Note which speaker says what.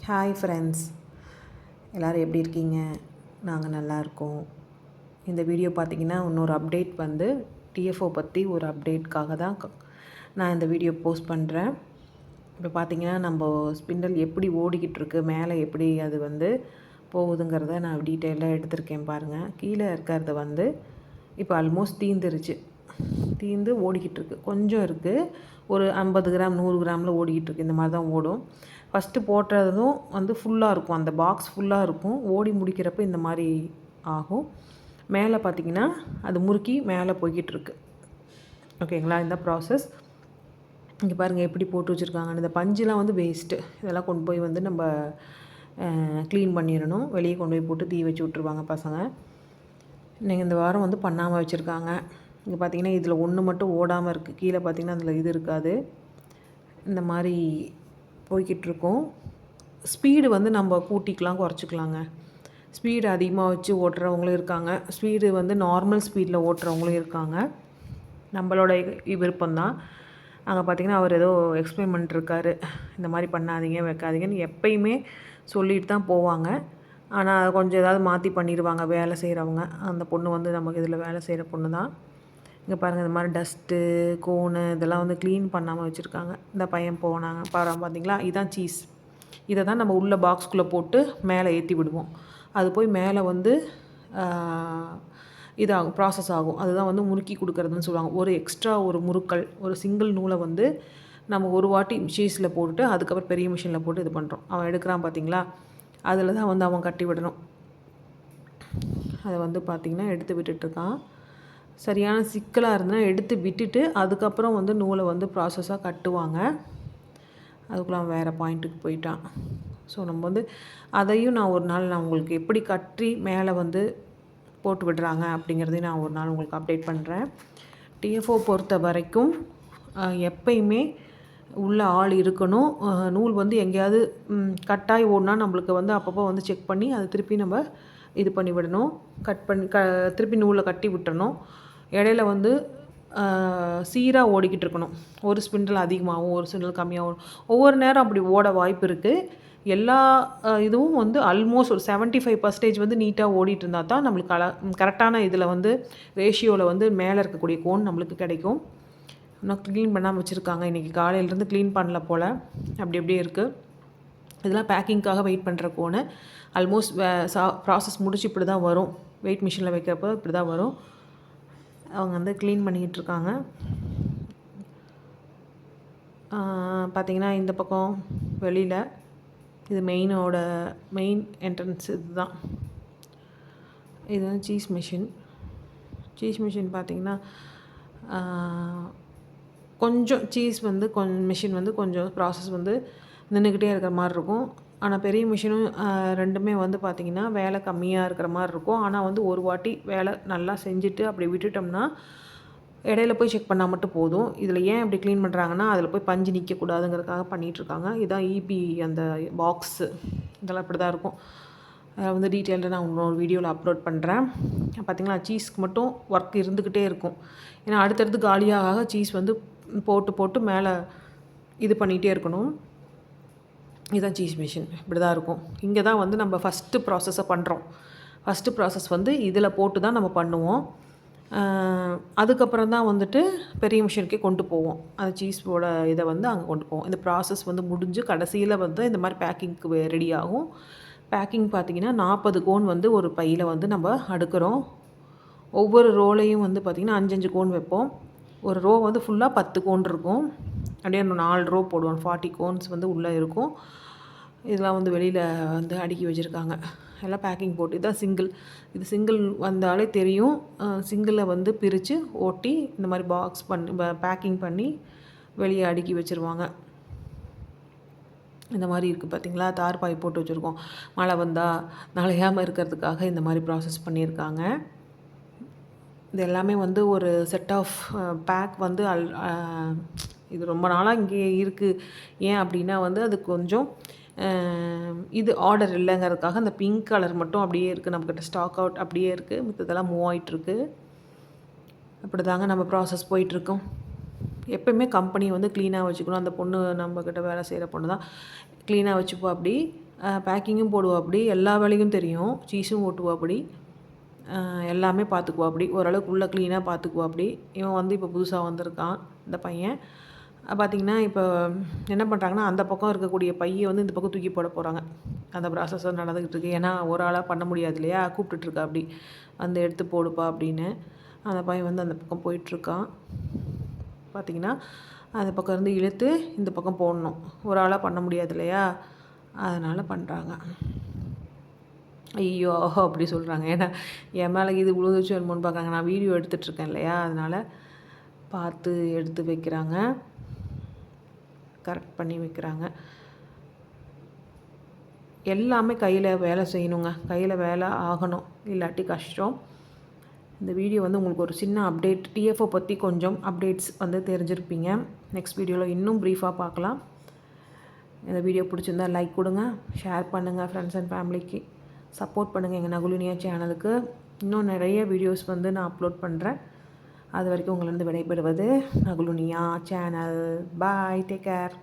Speaker 1: Hi friends, எல்லோரும் எப்படி இருக்கீங்க? நாங்கள் நல்லாயிருக்கோம். இந்த வீடியோ பார்த்திங்கன்னா இன்னொரு அப்டேட் வந்து டிஎஃப்ஓ பற்றி ஒரு அப்டேட்காக தான் நான் இந்த வீடியோ போஸ்ட் பண்ணுறேன். இப்போ பார்த்திங்கன்னா நம்ம ஸ்பிண்டல் எப்படி ஓடிக்கிட்டு இருக்கு, மேலே எப்படி அது வந்து போகுதுங்கிறத நான் டீட்டெயிலாக எடுத்திருக்கேன் பாருங்கள். கீழே இருக்கிறது வந்து இப்போ ஆல்மோஸ்ட் தீந்து ஓடிக்கிட்டு இருக்குது. கொஞ்சம் இருக்குது, ஒரு 50 கிராம் 100 கிராமில் ஓடிக்கிட்டு இருக்குது. இந்த மாதிரி தான் ஓடும். ஃபஸ்ட்டு போட்டதும் வந்து ஃபுல்லாக இருக்கும், அந்த பாக்ஸ் ஃபுல்லாக இருக்கும். ஓடி முடிக்கிறப்ப இந்த மாதிரி ஆகும். மேலே பார்த்திங்கன்னா அது முறுக்கி மேலே போய்கிட்டுருக்கு. ஓகேங்களா? இந்த ப்ராசஸ் இங்கே பாருங்கள் எப்படி போட்டு வச்சுருக்காங்க. இந்த பஞ்சுலாம் வந்து வேஸ்ட்டு. இதெல்லாம் கொண்டு போய் வந்து நம்ம க்ளீன் பண்ணிடணும். வெளியே கொண்டு போய் போட்டு தீ வச்சு விட்ருவாங்க பசங்க. நீங்கள் இந்த வாரம் வந்து பண்ணாமல் வச்சுருக்காங்க. இங்கே பார்த்திங்கன்னா இதில் ஒன்று மட்டும் ஓடாமல் இருக்குது. கீழே பார்த்திங்கன்னா அதில் இது இருக்காது. இந்த மாதிரி போய்கிட்டுருக்கோம். ஸ்பீடு வந்து நம்ம கூட்டிக்கலாம் குறைச்சிக்கலாங்க. ஸ்பீடு அதிகமாக வச்சு ஓட்டுறவங்களும் இருக்காங்க, ஸ்பீடு வந்து நார்மல் ஸ்பீடில் ஓட்டுறவங்களும் இருக்காங்க. நம்மளோட விருப்பம்தான். அங்கே பார்த்திங்கன்னா அவர் ஏதோ எக்ஸ்பெரிமெண்ட் இருக்கார். இந்த மாதிரி பண்ணாதீங்க வைக்காதீங்கன்னு எப்பயுமே சொல்லிட்டு தான் போவாங்க. ஆனால் அதை கொஞ்சம் ஏதாவது மாற்றி பண்ணிடுவாங்க வேலை செய்கிறவங்க. அந்த பொண்ணு வந்து நமக்கு இதில் வேலை செய்கிற பொண்ணு தான். இங்கே பாருங்கள், இந்த மாதிரி டஸ்ட்டு கோனு இதெல்லாம் வந்து க்ளீன் பண்ணாமல் வச்சுருக்காங்க. இந்த பையன் போனாங்க பார்த்தீங்களா? இதுதான் சீஸ். இதை தான் நம்ம உள்ள பாக்ஸ்குள்ளே போட்டு மேலே ஏற்றி விடுவோம். அது போய் மேலே வந்து இதாகும், ப்ராசஸ் ஆகும். அதுதான் வந்து முறுக்கி கொடுக்குறதுன்னு சொல்லுவாங்க. ஒரு எக்ஸ்ட்ரா ஒரு முறுக்கல், ஒரு சிங்கிள் நூலை வந்து நம்ம ஒரு வாட்டி சீஸில் போட்டுட்டு அதுக்கப்புறம் பெரிய மிஷினில் போட்டு இது பண்ணுறோம். அவன் எடுக்கிறான் பார்த்தீங்களா? அதில் தான் வந்து அவன் கட்டி விடணும். அதை வந்து பார்த்திங்கன்னா எடுத்து விட்டுட்டுருக்கான். சரியான சிக்கலாக இருந்தால் எடுத்து விட்டுட்டு அதுக்கப்புறம் வந்து நூலை வந்து ப்ராசஸாக கட்டுவாங்க. அதுக்குள்ளே அவன் வேறு பாயிண்ட்டுக்கு போயிட்டான். ஸோ நம்ம வந்து அதையும் நான் ஒரு நாள் உங்களுக்கு எப்படி கட்டி மேலே வந்து போட்டு விடுறாங்க அப்படிங்கிறதையும் நான் ஒரு நாள் உங்களுக்கு அப்டேட் பண்ணுறேன். டிஎஃப்ஓ பொறுத்த வரைக்கும் எப்பயுமே உள்ள ஆள் இருக்கணும். நூல் வந்து எங்கேயாவது கட்டாய் ஓடினா நம்மளுக்கு வந்து அப்பப்போ வந்து செக் பண்ணி அதை திருப்பி நம்ம இது பண்ணி விடணும். திருப்பி நூலில் கட்டி விட்டுறணும். இடையில வந்து சீராக ஓடிக்கிட்டு இருக்கணும். ஒரு ஸ்பிண்டில் அதிகமாகவும் ஒரு ஸ்பிண்டில் கம்மியாகவும் ஒவ்வொரு நேரம் அப்படி ஓட வாய்ப்பு இருக்குது. எல்லா இதுவும் வந்து ஆல்மோஸ்ட் ஒரு 75% வந்து நீட்டாக ஓடிட்டு இருந்தால் தான் நம்மளுக்கு கரெக்டான இதில் வந்து ரேஷியோவில் வந்து மேலே இருக்கக்கூடிய கோன் நம்மளுக்கு கிடைக்கும். இன்னும் க்ளீன் பண்ணாமல் வச்சுருக்காங்க. இன்றைக்கி காலையிலேருந்து க்ளீன் பண்ணல போல், அப்படி அப்படியே இருக்குது. இதெல்லாம் பேக்கிங்க்காக வெயிட் பண்ணுற கோனு. ஆல்மோஸ்ட் ப்ராசஸ் முடிச்சு இப்படி தான் வரும். வெயிட் மிஷினில் வைக்கிறப்போ இப்படி தான் வரும். அவங்க வந்து க்ளீன் பண்ணிக்கிட்டு இருக்காங்க. பார்த்திங்கன்னா இந்த பக்கம் வெளியில் இது மெயின் என்ட்ரன்ஸ் இதுதான். இது வந்து சீஸ் மிஷின் பார்த்திங்கன்னா கொஞ்சம் சீஸ் வந்து மிஷின் வந்து கொஞ்சம் ப்ராசஸ் வந்து நின்றுக்கிட்டே இருக்கிற மாதிரி இருக்கும். ஆனால் பெரிய மிஷினும் ரெண்டுமே வந்து பார்த்திங்கன்னா வேலை கம்மியாக இருக்கிற மாதிரி இருக்கும். ஆனால் வந்து ஒரு வாட்டி வேலை நல்லா செஞ்சுட்டு அப்படி விட்டுட்டோம்னா இடையில போய் செக் பண்ணால் மட்டும் போதும். இதில் ஏன் அப்படி க்ளீன் பண்ணுறாங்கன்னா அதில் போய் பஞ்சு நிற்கக்கூடாதுங்கிறதுக்காக பண்ணிகிட்ருக்காங்க. இதுதான் இபி அந்த பாக்ஸு, இதெல்லாம் இப்படி தான் இருக்கும். அதை வந்து டீட்டெயில்டாக நான் இன்னொரு வீடியோவில் அப்லோட் பண்ணுறேன். பார்த்திங்களா, சீஸ்க்கு மட்டும் ஒர்க் இருந்துக்கிட்டே இருக்கும். ஏன்னா அடுத்தடுத்து காலியாக சீஸ் வந்து போட்டு மேலே இது பண்ணிகிட்டே இருக்கணும். இதுதான் சீஸ் மிஷின், இப்படி தான் இருக்கும். இங்கே தான் வந்து நம்ம ஃபஸ்ட்டு ப்ராசஸை பண்ணுறோம். ஃபஸ்ட்டு ப்ராசஸ் வந்து இதில் போட்டு தான் நம்ம பண்ணுவோம். அதுக்கப்புறம் தான் வந்துட்டு பெரிய மிஷினுக்கே கொண்டு போவோம். அந்த சீஸோட இதை வந்து அங்கே கொண்டு போவோம். இந்த ப்ராசஸ் வந்து முடிஞ்சு கடைசியில் வந்து இந்த மாதிரி பேக்கிங்க்கு ரெடி ஆகும். பேக்கிங் பார்த்திங்கன்னா 40 கோன் வந்து ஒரு பையில் வந்து நம்ம அடுக்கிறோம். ஒவ்வொரு ரோலையும் வந்து பார்த்திங்கன்னா 5 கோன் வைப்போம். ஒரு ரோ வந்து ஃபுல்லாக 10 கோன் இருக்கும். அப்படியே 4 ரோ போடுவோம். 40 கோன்ஸ் வந்து உள்ளே இருக்கும். இதெல்லாம் வந்து வெளியில் வந்து அடுக்கி வச்சுருக்காங்க. எல்லாம் பேக்கிங் போட்டு இதுதான் சிங்கிள் வந்தாலே தெரியும். சிங்கிளில் வந்து பிரித்து ஓட்டி இந்த மாதிரி பாக்ஸ் பேக்கிங் பண்ணி வெளியே அடுக்கி வச்சுருவாங்க. இந்த மாதிரி இருக்குது பார்த்திங்களா, தார்பாய் போட்டு வச்சுருக்கோம். மழை வந்தால் நனையாமல் இருக்கிறதுக்காக இந்த மாதிரி ப்ராசஸ் பண்ணியிருக்காங்க. இது எல்லாமே வந்து ஒரு செட் ஆஃப் பேக் வந்து இது ரொம்ப நாளாக இங்கே இருக்குது. ஏன் அப்படின்னா வந்து அது கொஞ்சம் இது ஆர்டர் இல்லைங்கிறதுக்காக அந்த பிங்க் கலர் மட்டும் அப்படியே இருக்குது, நம்மக்கிட்ட ஸ்டாக் அவுட் அப்படியே இருக்குது. மித்ததெல்லாம் மூவ் ஆகிட்டுருக்கு. அப்படி தாங்க நம்ம ப்ராசஸ் போயிட்டுருக்கோம். எப்போயுமே கம்பெனி வந்து க்ளீனாக வச்சுக்கணும். அந்த பொண்ணு நம்மக்கிட்ட வேலை செய்கிற பொண்ணு தான் க்ளீனாக வச்சுப்போம். அப்படி பேக்கிங்கும் போடுவாப்படி, எல்லா வேலையும் தெரியும். சீஸும் ஓட்டுவாப்படி, எல்லாமே பார்த்துக்குவாப்படி. ஓரளவுக்கு உள்ள க்ளீனாக பார்த்துக்குவாப்படி. இவன் வந்து இப்போ புதுசா வந்திருக்கான் இந்த பையன். பார்த்திங்கன்னா, இப்போ என்ன பண்ணுறாங்கன்னா, அந்த பக்கம் இருக்கக்கூடிய பையை வந்து இந்த பக்கம் தூக்கி போட போகிறாங்க. அந்த ப்ராசஸ் தான் நடந்துக்கிட்டு இருக்கு. ஏன்னா, ஒரு ஆளாக பண்ண முடியாது இல்லையா? கூப்பிட்டுட்ருக்காப்படி, வந்து எடுத்து போடுப்பா அப்படின்னு. அந்த பையன் வந்து அந்த பக்கம் போயிட்டுருக்கான். பார்த்திங்கன்னா, அந்த பக்கம் இருந்து இழுத்து இந்த பக்கம் போடணும். ஒரு ஆளாக பண்ண முடியாது இல்லையா? அதனால் பண்ணுறாங்க. ஐயோ! அப்படி சொல்கிறாங்க. ஏன்னா என் மேலே இது விழுந்துச்சு என்னமோன்னு பார்க்குறாங்க. நான் வீடியோ எடுத்துகிட்ருக்கேன் இல்லையா? அதனால் பார்த்து எடுத்து வைக்கிறாங்க, கரெக்ட் பண்ணி வைக்கிறாங்க. எல்லாமே கையில் வேலை செய்யணுங்க. கையில் வேலை ஆகணும், இல்லாட்டி கஷ்டம். இந்த வீடியோ வந்து உங்களுக்கு ஒரு சின்ன அப்டேட், டிஎஃப்ஓ பற்றி கொஞ்சம் அப்டேட்ஸ் வந்து தெரிஞ்சிருப்பீங்க. நெக்ஸ்ட் வீடியோவில் இன்னும் ப்ரீஃபாக பார்க்கலாம். இந்த வீடியோ பிடிச்சிருந்தா லைக் கொடுங்க, ஷேர் பண்ணுங்கள், ஃப்ரெண்ட்ஸ் அண்ட் ஃபேமிலிக்கு சப்போர்ட் பண்ணுங்கள். எங்கள் நகுலுனியா சேனலுக்கு இன்னும் நிறைய வீடியோஸ் வந்து நான் அப்லோட் பண்ணுறேன். அது வரைக்கும் உங்களிருந்து விடைபெறுவது நகுலுனியா சேனல். பாய், டேக் கேர்.